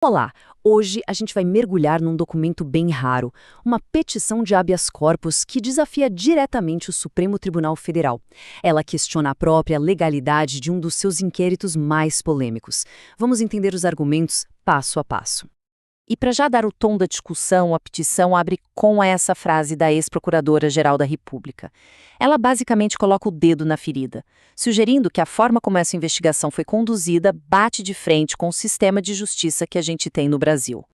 Olá! Hoje a gente vai mergulhar num documento bem raro, uma petição de habeas corpus que desafia diretamente o Supremo Tribunal Federal. Ela questiona a própria legalidade de um dos seus inquéritos mais polêmicos. Vamos entender os argumentos passo a passo. E para já dar o tom da discussão, a petição abre com essa frase da ex-procuradora-geral da República. Ela basicamente coloca o dedo na ferida, sugerindo que a forma como essa investigação foi conduzida bate de frente com o sistema de justiça que a gente tem no Brasil.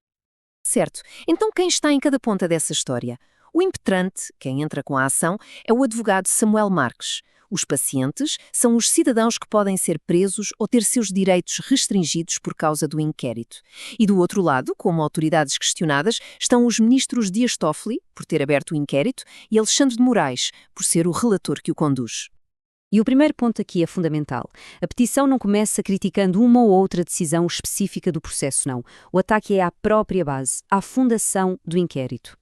Certo. Então quem está em cada ponta dessa história? O impetrante, quem entra com a ação, é o advogado Samuel Marques. Os pacientes são os cidadãos que podem ser presos ou ter seus direitos restringidos por causa do inquérito. E do outro lado, como autoridades questionadas, estão os ministros Dias Toffoli, por ter aberto o inquérito, e Alexandre de Moraes, por ser o relator que o conduz. E o primeiro ponto aqui é fundamental. A petição não começa criticando uma ou outra decisão específica do processo, não. O ataque é à própria base, à fundação do inquérito.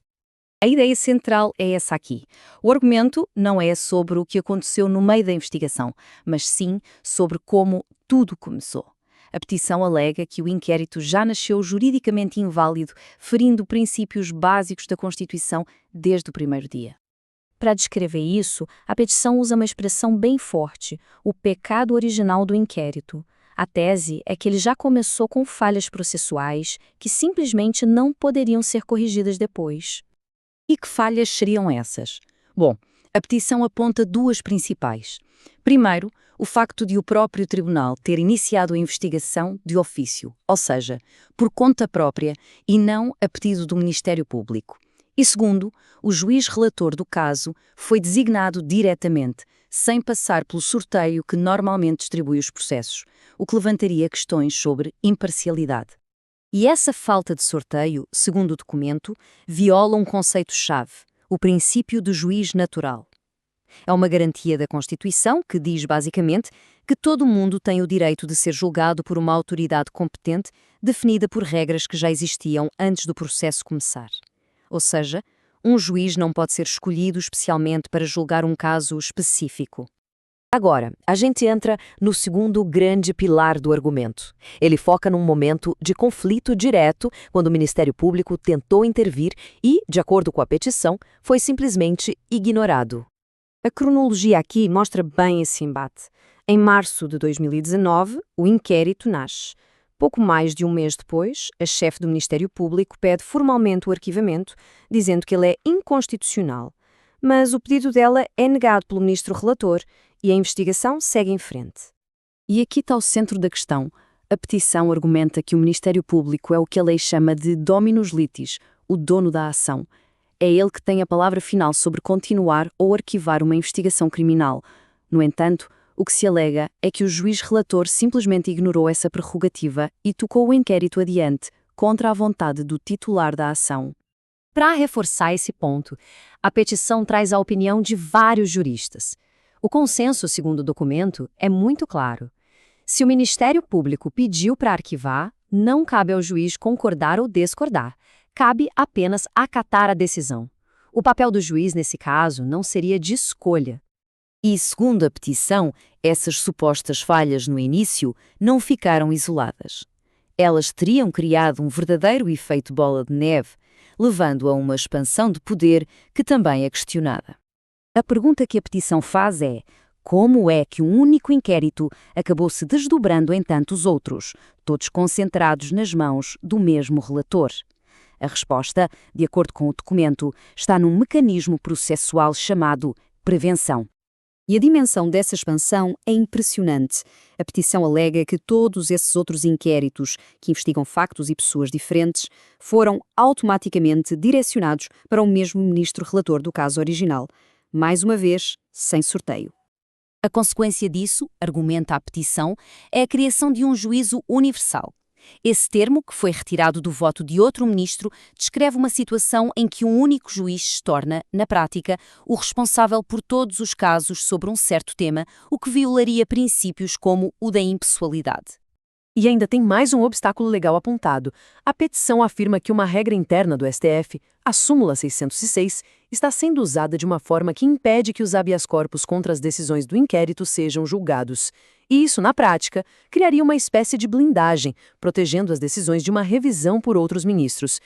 A ideia central é essa aqui. O argumento não é sobre o que aconteceu no meio da investigação, mas sim sobre como tudo começou. A petição alega que o inquérito já nasceu juridicamente inválido, ferindo princípios básicos da Constituição desde o primeiro dia. Para descrever isso, a petição usa uma expressão bem forte, o pecado original do inquérito. A tese é que ele já começou com falhas processuais que simplesmente não poderiam ser corrigidas depois. E que falhas seriam essas? Bom, a petição aponta duas principais. Primeiro, o facto de o próprio tribunal ter iniciado a investigação de ofício, ou seja, por conta própria e não a pedido do Ministério Público. E segundo, o juiz relator do caso foi designado diretamente, sem passar pelo sorteio que normalmente distribui os processos, o que levantaria questões sobre imparcialidade. E essa falta de sorteio, segundo o documento, viola um conceito-chave, o princípio do juiz natural. É uma garantia da Constituição que diz, basicamente, que todo mundo tem o direito de ser julgado por uma autoridade competente, definida por regras que já existiam antes do processo começar. Ou seja, um juiz não pode ser escolhido especialmente para julgar um caso específico. Agora, a gente entra no segundo grande pilar do argumento. Ele foca num momento de conflito direto, quando o Ministério Público tentou intervir e, de acordo com a petição, foi simplesmente ignorado. A cronologia aqui mostra bem esse embate. Em março de 2019, o inquérito nasce. Pouco mais de um mês depois, a chefe do Ministério Público pede formalmente o arquivamento, dizendo que ele é inconstitucional. Mas o pedido dela é negado pelo ministro relator e a investigação segue em frente. E aqui está o centro da questão. A petição argumenta que o Ministério Público é o que a lei chama de dominus litis, o dono da ação. É ele que tem a palavra final sobre continuar ou arquivar uma investigação criminal. No entanto, o que se alega é que o juiz relator simplesmente ignorou essa prerrogativa e tocou o inquérito adiante, contra a vontade do titular da ação. Para reforçar esse ponto, a petição traz a opinião de vários juristas. O consenso, segundo o documento, é muito claro. Se o Ministério Público pediu para arquivar, não cabe ao juiz concordar ou discordar. Cabe apenas acatar a decisão. O papel do juiz, nesse caso, não seria de escolha. E, segundo a petição, essas supostas falhas no início não ficaram isoladas. Elas teriam criado um verdadeiro efeito bola de neve, levando a uma expansão de poder que também é questionada. A pergunta que a petição faz é: como é que um único inquérito acabou se desdobrando em tantos outros, todos concentrados nas mãos do mesmo relator? A resposta, de acordo com o documento, está num mecanismo processual chamado prevenção. E a dimensão dessa expansão é impressionante. A petição alega que todos esses outros inquéritos, que investigam factos e pessoas diferentes, foram automaticamente direcionados para o mesmo ministro relator do caso original. Mais uma vez, sem sorteio. A consequência disso, argumenta a petição, é a criação de um juízo universal. Esse termo, que foi retirado do voto de outro ministro, descreve uma situação em que um único juiz se torna, na prática, o responsável por todos os casos sobre um certo tema, o que violaria princípios como o da impessoalidade. E ainda tem mais um obstáculo legal apontado. A petição afirma que uma regra interna do STF, a súmula 606, está sendo usada de uma forma que impede que os habeas corpus contra as decisões do inquérito sejam julgados. E isso, na prática, criaria uma espécie de blindagem, protegendo as decisões de uma revisão por outros ministros.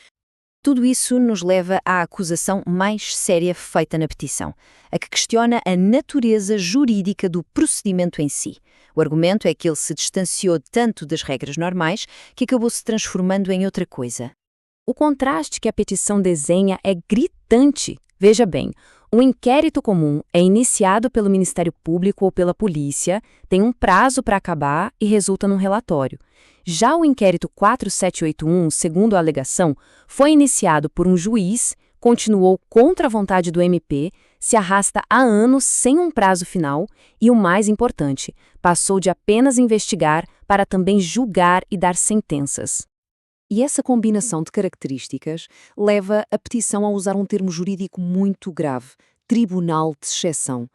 Tudo isso nos leva à acusação mais séria feita na petição, a que questiona a natureza jurídica do procedimento em si. O argumento é que ele se distanciou tanto das regras normais que acabou se transformando em outra coisa. O contraste que a petição desenha é gritante. Veja bem, um inquérito comum é iniciado pelo Ministério Público ou pela polícia, tem um prazo para acabar e resulta num relatório. Já o inquérito 4781, segundo a alegação, foi iniciado por um juiz, continuou contra a vontade do MP, se arrasta há anos sem um prazo final e, o mais importante, passou de apenas investigar para também julgar e dar sentenças. E essa combinação de características leva a petição a usar um termo jurídico muito grave: tribunal de exceção.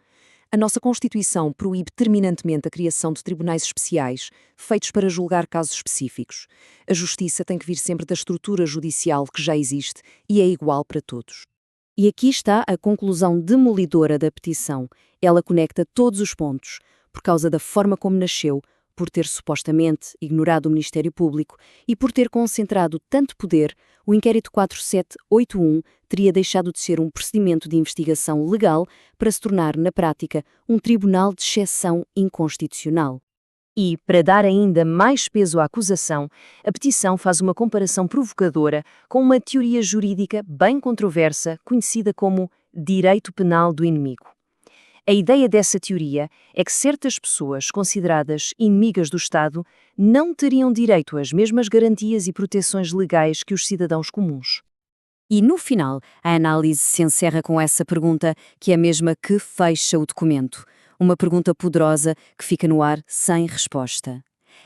A nossa Constituição proíbe terminantemente a criação de tribunais especiais, feitos para julgar casos específicos. A justiça tem que vir sempre da estrutura judicial que já existe e é igual para todos. E aqui está a conclusão demolidora da petição. Ela conecta todos os pontos, por causa da forma como nasceu, por ter supostamente ignorado o Ministério Público e por ter concentrado tanto poder, o inquérito 4781 teria deixado de ser um procedimento de investigação legal para se tornar, na prática, um tribunal de exceção inconstitucional. E, para dar ainda mais peso à acusação, a petição faz uma comparação provocadora com uma teoria jurídica bem controversa conhecida como direito penal do inimigo. A ideia dessa teoria é que certas pessoas consideradas inimigas do Estado não teriam direito às mesmas garantias e proteções legais que os cidadãos comuns. E, no final, a análise se encerra com essa pergunta, que é a mesma que fecha o documento. Uma pergunta poderosa que fica no ar sem resposta.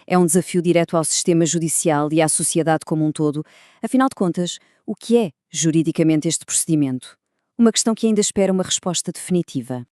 É um desafio direto ao sistema judicial e à sociedade como um todo. Afinal de contas, o que é, juridicamente, este procedimento? Uma questão que ainda espera uma resposta definitiva.